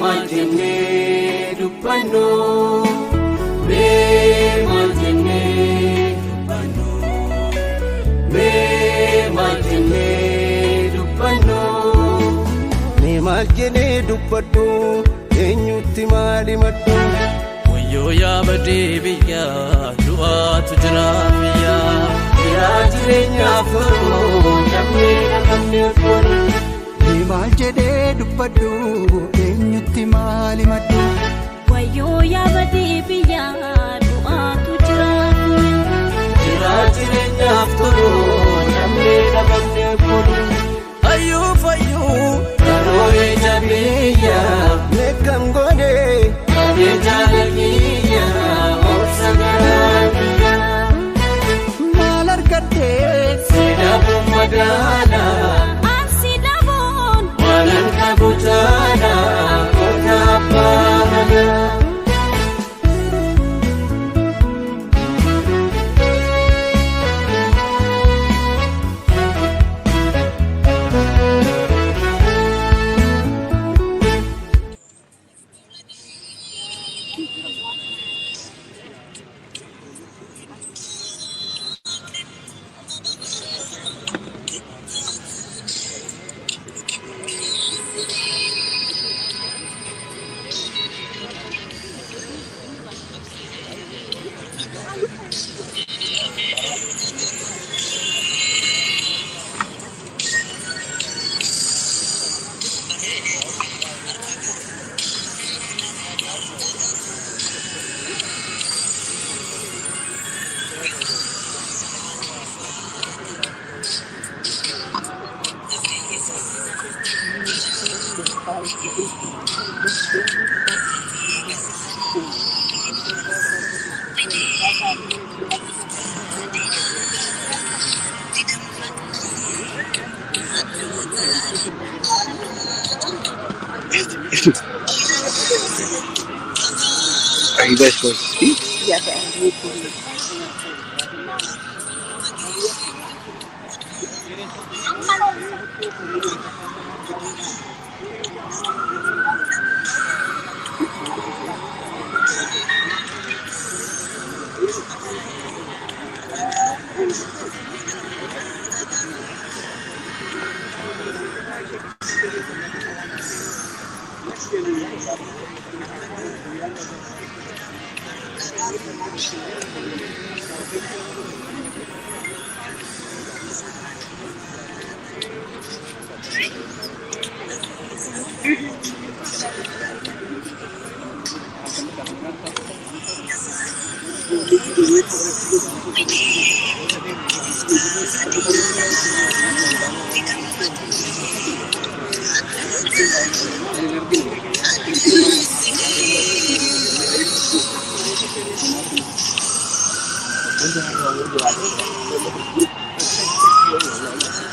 majene dupano, me majene dupano, me majene dupano, me majene dupano, enyuti mali matu. Yo ya badibia, dua tujrafia, irajirenya furu, namira namne furu. Majede dupadu, enyuti mali matu. Wayo ya badibia, dua tujrafia, irajirenya furu, namira namne furu. Ayu fayu, karoe jabiya, nekam gone. Jalagiya, Orsagaragiya, Malar kate, Sidabu Magana, Asidabon, Malan kabutana, Kota Pahana. Are you guys supposed to speak? Yes,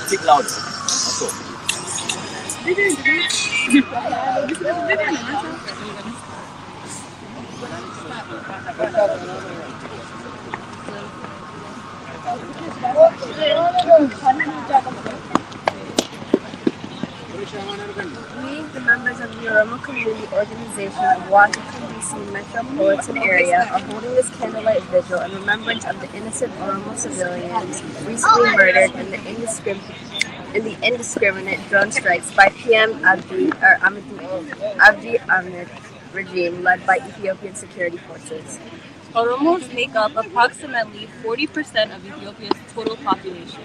Speak loud. We, the members of the Oromo Community organization of Washington, D.C. metropolitan area, are holding this candlelight vigil in remembrance of the innocent Oromo civilians recently murdered in the indiscriminate drone strikes by PM Abiy Ahmed regime led by Ethiopian security forces. Oromos make up approximately 40% of Ethiopia's total population,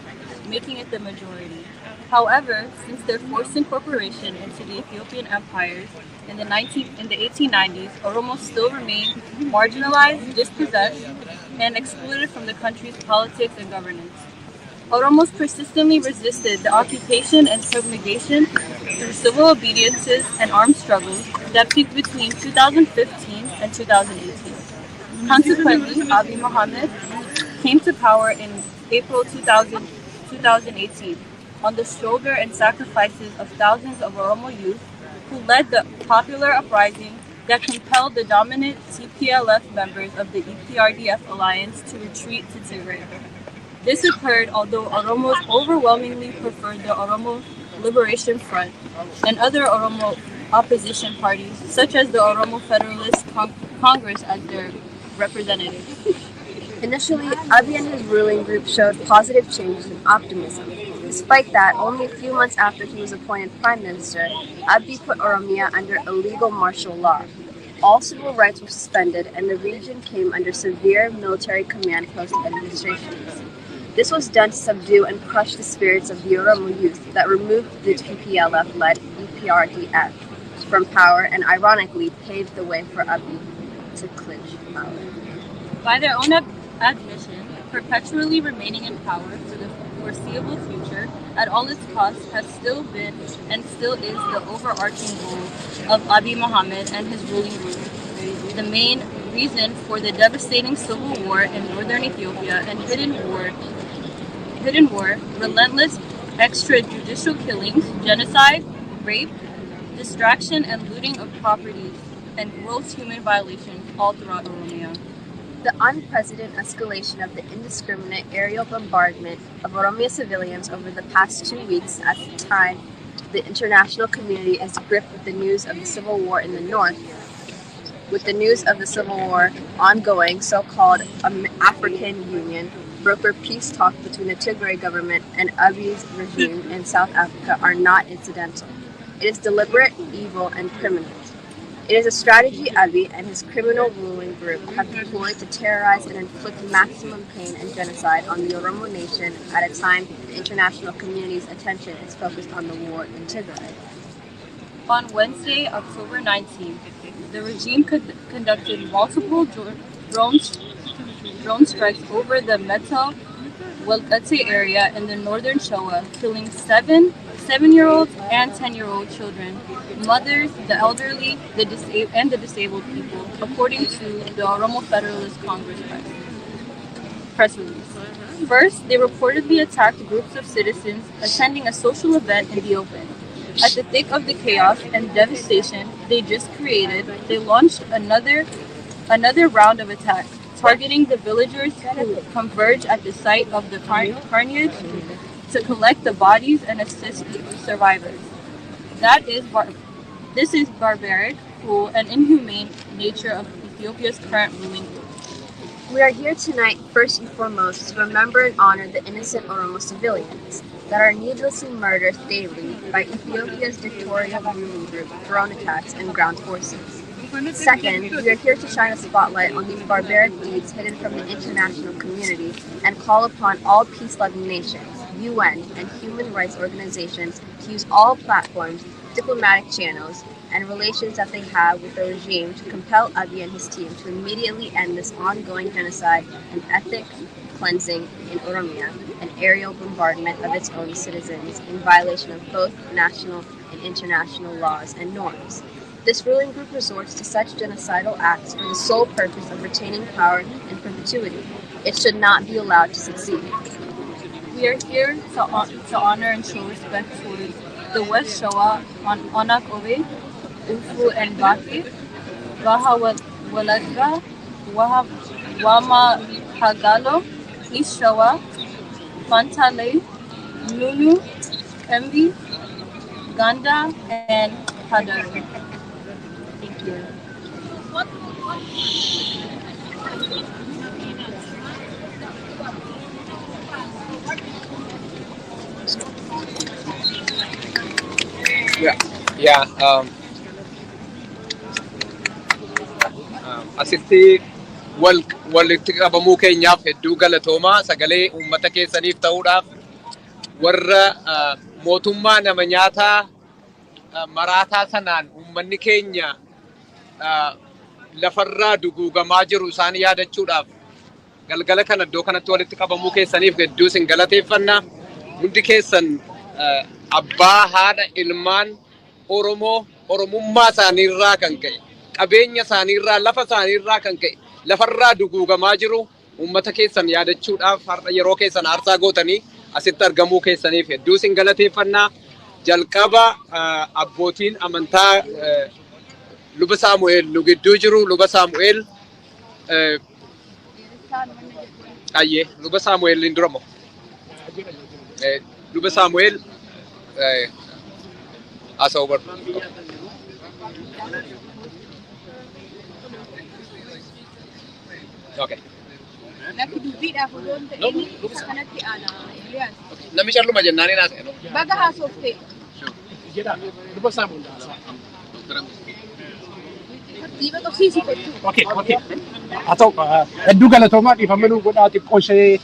making it the majority. However, since their forced incorporation into the Ethiopian empires in the 1890s, Oromos still remain marginalized, dispossessed, and excluded from the country's politics and governance. Oromos persistently resisted the occupation and subjugation through civil obediences and armed struggles that peaked between 2015 and 2018. Consequently, Abiy Ahmed came to power in April 2018 on the shoulder and sacrifices of thousands of Oromo youth who led the popular uprising that compelled the dominant TPLF members of the EPRDF alliance to retreat to Tigray. This occurred although Oromos overwhelmingly preferred the Oromo Liberation Front and other Oromo opposition parties, such as the Oromo Federalist Congress as their representatives. Initially, Abiy and his ruling group showed positive changes and optimism. Despite that, only a few months after he was appointed Prime Minister, Abiy put Oromia under illegal martial law. All civil rights were suspended and the region came under severe military command post administrations. This was done to subdue and crush the spirits of the Oromo youth that removed the TPLF-led EPRDF from power and ironically paved the way for Abiy to clinch power. By their own admission, perpetually remaining in power for the foreseeable future at all its costs has still been and still is the overarching goal of Abiy Mohammed and his ruling group. The main reason for the devastating civil war in northern Ethiopia and hidden war, relentless extrajudicial killings, genocide, rape, distraction and looting of properties, and gross human violations all throughout Oromia. The unprecedented escalation of the indiscriminate aerial bombardment of Oromia civilians over the past 2 weeks at the time the international community is gripped with the news of the civil war in the north. With the news of the civil war ongoing, so-called African Union broker peace talks between the Tigray government and Abiy's regime in South Africa are not incidental. It is deliberate, evil, and criminal. It is a strategy Abiy and his criminal ruling group have deployed to terrorize and inflict maximum pain and genocide on the Oromo nation at a time the international community's attention is focused on the war in Tigray. On Wednesday, October 19th, the regime conducted multiple drone strikes over the Meta Welkate area in the northern Showa, killing 7-year-olds and 10-year-old children, mothers, the elderly, and the disabled people, according to the Oromo Federalist Congress press release. First, they reportedly attacked groups of citizens attending a social event in the open. At the thick of the chaos and devastation they just created, they launched another round of attacks, targeting the villagers who converge at the site of the carnage to collect the bodies and assist the survivors. This is barbaric, cruel, and inhumane nature of Ethiopia's current ruling group. We are here tonight, first and foremost, to remember and honor the innocent Oromo civilians that are needlessly murdered daily by Ethiopia's dictatorial ruling group, drone attacks, and ground forces. Second, we are here to shine a spotlight on these barbaric deeds hidden from the international community and call upon all peace-loving nations, UN, and human rights organizations to use all platforms, diplomatic channels, and relations that they have with the regime to compel Abiy and his team to immediately end this ongoing genocide and ethnic cleansing in Oromia and aerial bombardment of its own citizens in violation of both national and international laws and norms. This ruling group resorts to such genocidal acts for the sole purpose of retaining power in perpetuity. It should not be allowed to succeed. We are here to honor and show respect for the West Showa, Onak Obe, Ufu and Baki, Waha Walagra, Wama Hagalo, East Showa, Fantale, Nunu, Embi, Ganda, and Hadar. Thank you. Asitti walitti qabamuu keenyaaf hedduu galatoomaa sagalee uummata keessaniif ta'uudhaaf warra mootummaa nama nyaataa maraataa sanaan uummanni keenya lafarraa duguugamaa jiru isaan yaadachuudhaaf galgala kana iddoo kanatti walitti qabamuu keessaniif hedduu sin galateeffanna. Hundi keessan abbaa haadha ilmaan Oromoo Oromummaa isaaniirraa kan ka'e qabeenya isaaniirraa lafa isaaniirraa kan ka'e lafarraa duguugamaa jiru uummata keessan yaadachuudhaaf har'a yeroo keessan aarsaa gootanii asitti argamuu keessaniif hedduu sin galateeffanna. Jalqaba abbootiin amantaa luba Saamu'eel nu gidduu jiru luba Saamu'eel luba Saamu'eel induramo luba Saamu'eel asoobar Okay. Laki dubbiidhaaf odoon ta'in kanatti ana Iliyaas. Namni calluma jennaanii naas. Baga haasofte. Diiba qabsiisi kottu. Okay. Atau hedduu galatoomaa dhiifama nuu godhaa xiqqoo ishee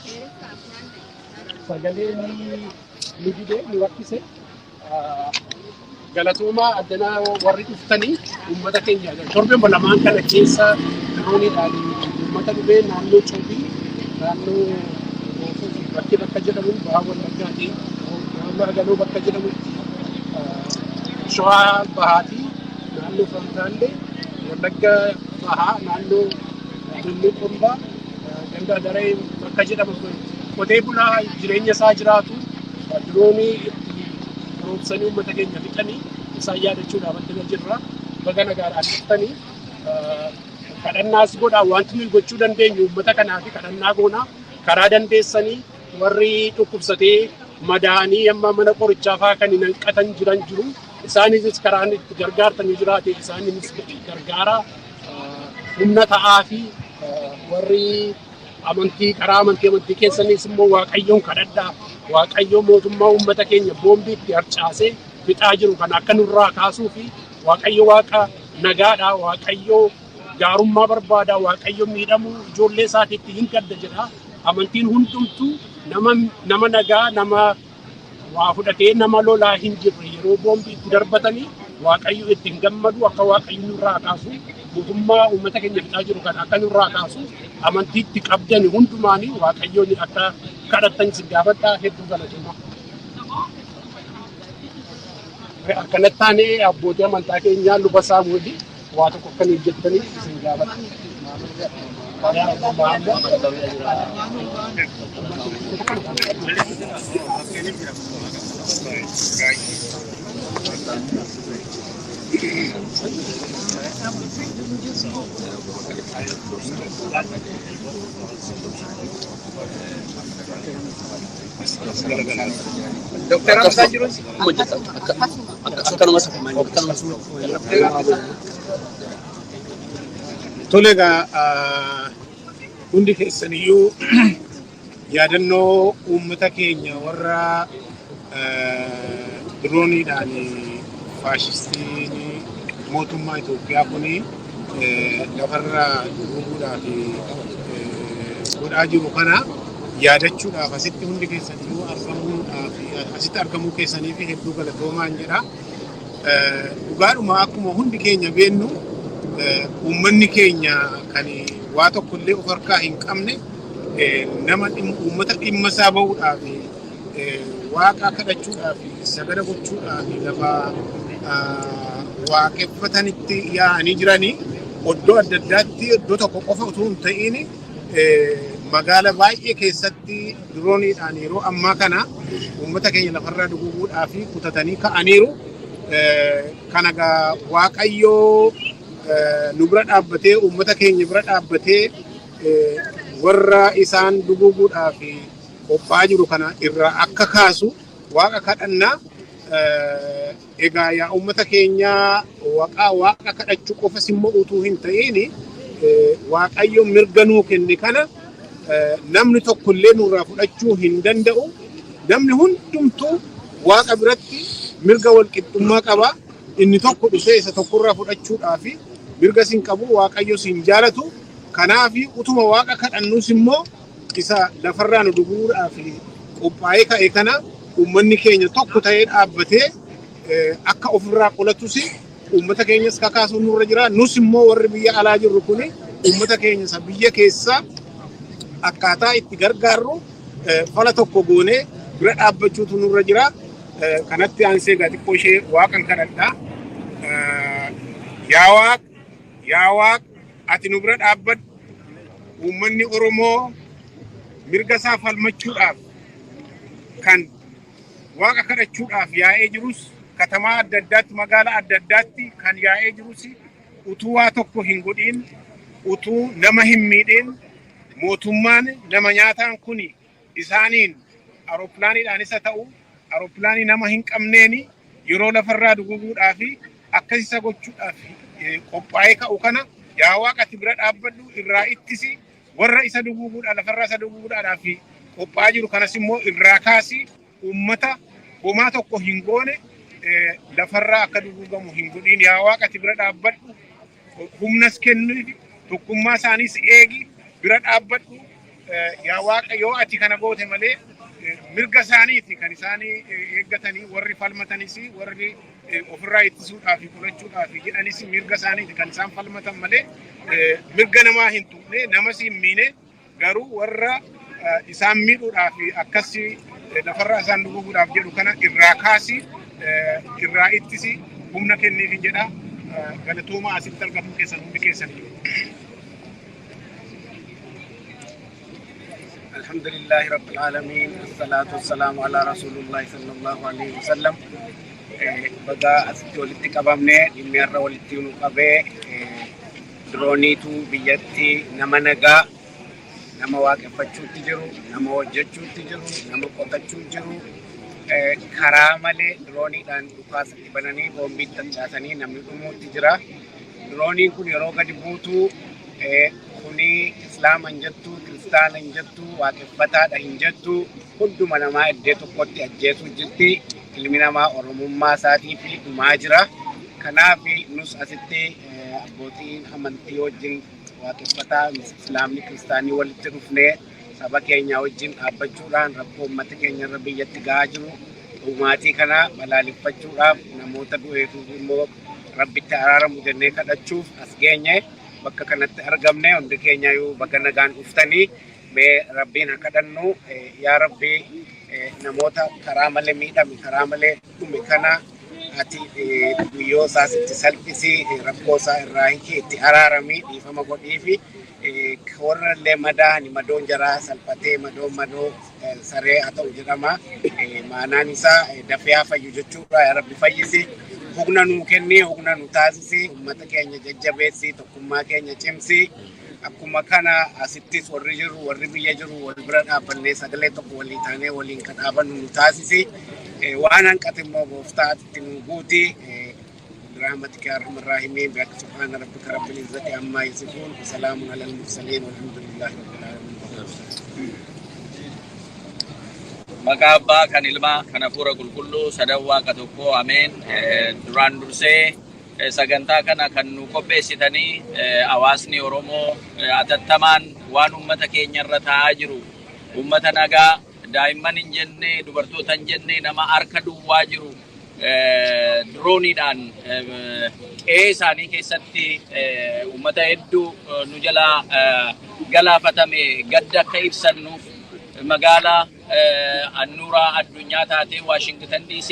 sagalee ni didee ni rakkise. Galatoomaa addanaa warri dhuftanii uummata keenya torbeen lamaan kana keessa dirooniidhaan uummata dhufee naannoo Coobii naannoo bakka jedhamu Bahaa Wallaggaati naannoo Agaloo bakka jedhamu Shawaa Bahaatii naannoo Fantaallee Wallagga Bahaa naannoo Tulluu Qombaa ganda daree bakka jedhamu qotee bulaa jireenya isaa jiraatu diroonii roobsanii uummata keenya fixanii isaan yaadachuudhaaf addana jirra. Baga nagaadhaan dhuftanii kadhannaas godhaa wanti nuyi gochuu dandeenyu uummata kanaaf kadhannaa goonaa karaa dandeessanii warri dhukkubsatee madaanii amma mana qorichaa fa'aa kan hin hanqatan jiran jiru. Isaanis karaan itti gargaartanii jiraate isaanis gargaara humna ta'aa fi warri karaa amantii keessanis immoo Waaqayyoon kadhadhaa. Waaqayyo mootummaa uummata keenya boombiitti harcaasee fixaa jiru kan akka nurraa kaasuu fi Waaqayyo Waaqa nagaadha. Waaqayyo gaarummaa barbaada. Waaqayyo miidhamuu ijoollee isaatiitti hin gadda jedha. Amantiin hundumtuu nama nagaa nama waa fudhatee nama lolaa hin jirre yeroo boombiitti darbatanii Waaqayyo ittiin gammadu akka Waaqayyo nurraa kaasu mootummaa uummata keenya fixaa jiru kan akka nurraa kaasu amantiitti qabdan hundumaanii Waaqayyoon akka kadhatan isin gaafadhaa hedduu galatoomaa. Akkanatti taanee abbootii amantaa keenyaa luba Saamu'eelii waa tokko akkanii jettanii isin gaafadha. Dokter apa jirus? Tolega hundi keessaniyyuu yaadannoo uummata keenya warra dirooniidhaan faashistiin mootummaa Itoophiyaa kuni lafarra duubuudhaaf godhaa jiru kana yaadachuudhaaf asitti hundi keessaniyyuu asitti argamuu keessaniif hedduu galatoomaan jedha. Dhugaadhuma akkuma hundi keenya beennu uummanni keenya kan waa tokko illee of harkaa hin qabne nama uummata dhimma isaa bahuudhaaf waaqa kadhachuudhaaf sagada gochuudhaaf lafa waaqeffatanitti yaa'anii jiranii iddoo adda addaatti iddoo tokko qofa utuu hin ta'in magaala baay'ee keessatti dirooniidhaan yeroo ammaa kana uummata keenya lafarraa duguuguudhaaf kutatanii ka'aniiru. Kana Waaqayyoo nu bira dhaabbatee uummata keenya bira dhaabbatee warra isaan duguuguudhaaf qophaa'aa jiru kana irraa akka kaasu waaqa kadhannaa. Egaa yaa uummata keenya waaqa kadhachuu qofas immoo utuu hin ta'in Waaqayyo mirga nuu kenne kana namni tokko illee nurraa fudhachuu hin danda'u. Namni hundumtuu waaqa biratti mirga walqixxummaa qaba. Inni tokko dhufee isa tokkorraa fudhachuudhaaf mirga sin qabu Waaqayyo sin jaalatu. Kanaaf utuma waaqa kadhannuus immoo isa lafarraa nu duguuguudhaaf qophaa'ee ka'e kana uummanni keenya tokko ta'ee dhaabbatee akka ofirraa qolatus uummata keenyas kakaasuun nurra jira. Nus immoo warri biyya alaa jirru kun uummata keenya isa biyya keessaa akkaataa itti gargaarru fala tokko goonee bira dhaabbachuutu nurra jira. Kanatti aansee xiqqoo ishee waaqan kadhadhaa. Yaa Waaq ati nu bira dhaabbadhu. Uummanni Oromoo mirga isaa falmachuudhaaf kan waaqa kadhachuudhaaf yaa'ee jirus katamaa adda addaatti magaalaa adda addaatti kan yaa'ee jirus utuu waa tokko hin godhin utuu nama hin miidhin mootummaan nama nyaataan kun isaaniin aeroplaaniidhaan isa ta'u aeroplaanii nama hin qabneeni yeroo lafarraa duguuguudhaaf akkasisa gochuudhaaf qophaa'ee ka'u kana yaa waaqati bira dhaabbadhu irraa ittisi warra isa duguuguudhaan lafarraa isa duguuguudhaadhaaf qophaa'aa jiru kanas immoo irraa kaasi ummata homaa tokko hin goone lafarraa akka duguugamu hin godhin yaa waaqati bira dhaabbadhu humnas kennuufi tokkummaa isaaniis eegi bira dhaabbadhu yaa waaqa yoo ati kana goote malee mirga isaaniiti kan isaanii eeggatanii warri falmatanis warri ofirraa ittisuudhaaf qolachuudhaaf jedhanis mirga isaaniiti kan isaan falmatan malee mirga namaa hin tuqne namas hin miine garuu warra isaan miidhuudhaaf akkasii lafarraa isaan duguuguudhaaf jedhu kana irraa kaasi irraa ittisi humna kenniif jedha galatooma asitti argamu keessan hundi keessanii. الحمد لله رب العالمين الصلاة والسلام على رسول الله صلى الله عليه وسلم بقى أستولتي قبامني دمير ولتي نقبي درونيتو بيجتي نمنغا نما واقفتشو تجرو نما وجتشو تجرو نما قطتشو تجرو كرامالي دروني دان دقاس تبناني بومبي تنجاتني نمي أمو تجرا دروني كن يروغا دبوتو kuni Islam anjattu Kristaan anjattu waaqeffataadha hinjattu hunduma namaa iddoo tokkotti ajjeesuu jirti ilmi namaa oromummaa isaatii fi dhumaa jira kanaaf nus asitti abbootiin amantii wajjin waaqeffataa Islaamni Kiristaanii walitti dhufnee saba keenya wajjin dhaabbachuudhaan rakkoo uummata keenya irra biyyatti gahaa jiru ummaatii kana balaaleffachuudhaaf namoota du'eef immoo rabbitti araaramu jennee kadhachuuf as geenye bakka kanatti argamne hundi keenya yoo bakka nagaan dhuftanii mee rabbiin haa kadhannu yaa rabbi namoota karaa malee miidhame karaa malee dhume kana ati guyyoo isaas itti salphisi rakkoo isaa irraa itti araaramii dhiifama godhiifi warra illee madaa'ani madoon jaraa salphatee madoo saree haa ta'u jedhama maanaan isaa dafee haa fayyu jechuudha yaa rabbi fayyisi hugna nu kenni hugna nu taasisi ummata keenya jajjabeessi tokkummaa keenya cimsi akkuma kana asittis warri jiru warri biyya jiru wal bira dhaabbannee sagalee tokko walii taanee waliin kan dhaabannu nu taasisi waan hanqate immoo gooftaatti nu guuti برحمتك يا ارحم الراحمين بك سبحان ربك رب العزة عما يصفون وسلام على المرسلين والحمد لله رب العالمين. Magaba kan ilma kana pura kulkullu sadawa katoko amen duran durse saganta kana kan nu qopheessitanii hawaasni Oromoo atattamaan waan ummata keenya irra taa'aa jiru ummata nagaa daa'imman hin jenne dubartoota hin jenne nama harka duwwaa jiru drooniidhaan isaanii keessatti ummata hedduu nu jala galaafatame gadda akka ibsannuuf magaalaa annura addunyaa taate Washington DC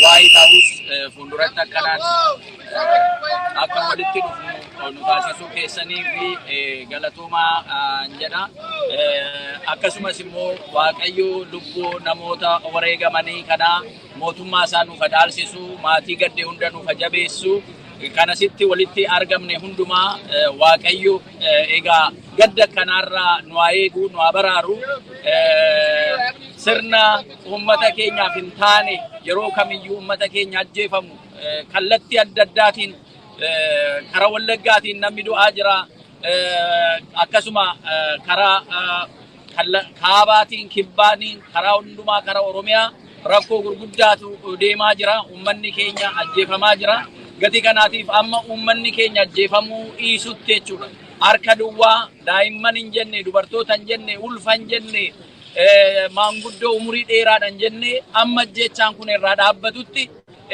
White House fuulduratti akkanaan akka walitti dhufnu nu taasisuu keessanii fi galatoomaa jedha akkasumas immoo Waaqayyo lubbuu namoota wareegamanii kana mootummaa isaa nuuf dhaalchisu maatii gadde hunda nuuf jabeessu kanasitti walitti argamne hundumaa Waaqayyo egaa gadda kanarraa nu eegu nu baraaru sirna ummata keenyaaf hin taane yeroo kamiyyuu ummata keenya ajjeefamu kallatti adda addaatiin karaa Wallaggaatiin namni du'aa jira akkasuma karaa kaabaatiin kibbaatiin karaa hundumaa karaa Oromiyaa rakkoo gurguddaatu deemaa jira ummanni keenya ajjeefamaa jira gati kanaatiif amma ummanni keenya ajjeefamuu dhiisutti jechuudha harka duwwaa daa'imman hin jenne dubartoota hin jenne ulfa hin jenne maanguddoo umurii dheeraadhaan jenne amma jechaan kun irraa dhaabbatutti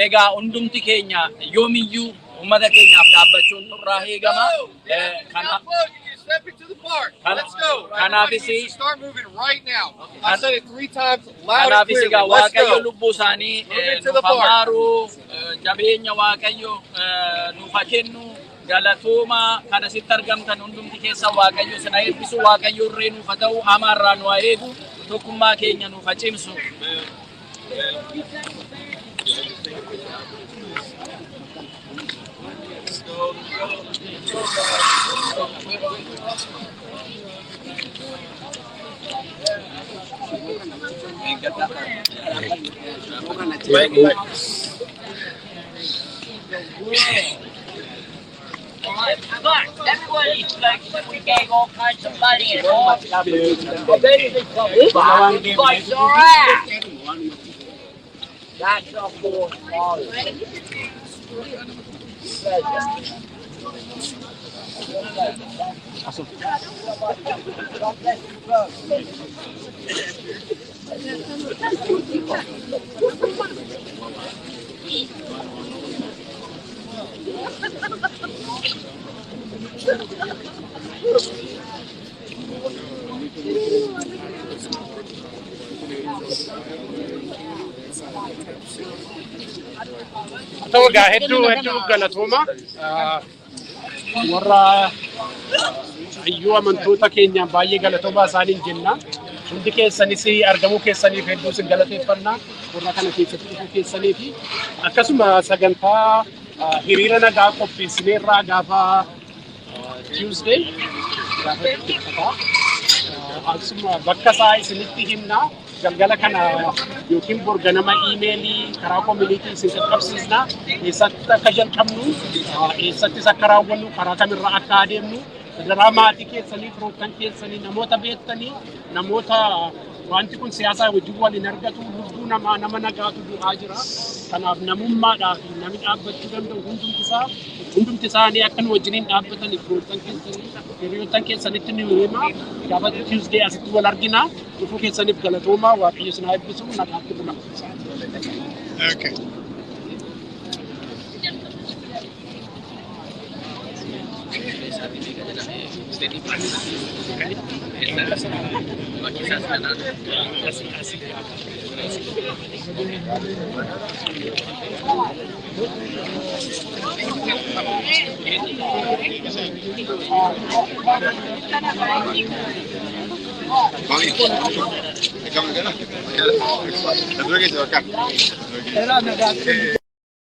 egaa hundumti keenya yoomiyyuu ummata keenyaaf dhaabbachuun nurraa eegama Step into the park. Let's go. Start moving right now. I said it 3 times loud and clear. Let's go. Lubbu isaanii into the park. Jabeenya Waaqayyo nuuf kennu galatooma kana sitti argamtan hundumti keessa Waaqayyo sana eebbisu Waaqayyo irree nuuf ta'u amaarraa nu eegu tokkummaa keenya nuuf cimsu. But everybody, like, we gave all kinds of money and all. Eventually, we fight our ass. That's a four quality. Ta'u egaa hedduu galatooma. Warra iyyuu amantoota keenyaan baay'ee galatoomaa isaaniin jenna. Hundi keessanis argamuu keessaniif hedduu isin galateeffanna. Warra kana keessatti dhufuu keessanii fi akkasuma sagantaa hiriira nagaa qopheessineerraa gaafa Tuesday gaafa xiqqataa. Akkasuma bakka isaa isinitti himna. Galgala kana yookiin borganama iimeelii karaa community isin qaqqabsiisna. Eessatti akka jalqabnu, eessattis akka raawwannu, karaa kamirra akka adeemnu, sadarkaa maatii keessanii, firoottan keessanii, namoota beektanii, namoota wanti kun siyaasaa wajjin waliin argatu, lubbuu namaa nama nagaatu du'aa jira. Kanaaf namummaadhaaf namni dhaabbachuu danda'u hundumti isaanii akka nu wajjiniin dhaabbataniif firoottan keessanii, hiriyoottan keessanitti ni hima. Gaafa Tuesday asitti wal argina. Dhufuu keessaniif galatoomaa waaqayyo isin haa eebbisu nagaatti bula. Okay. Vamos.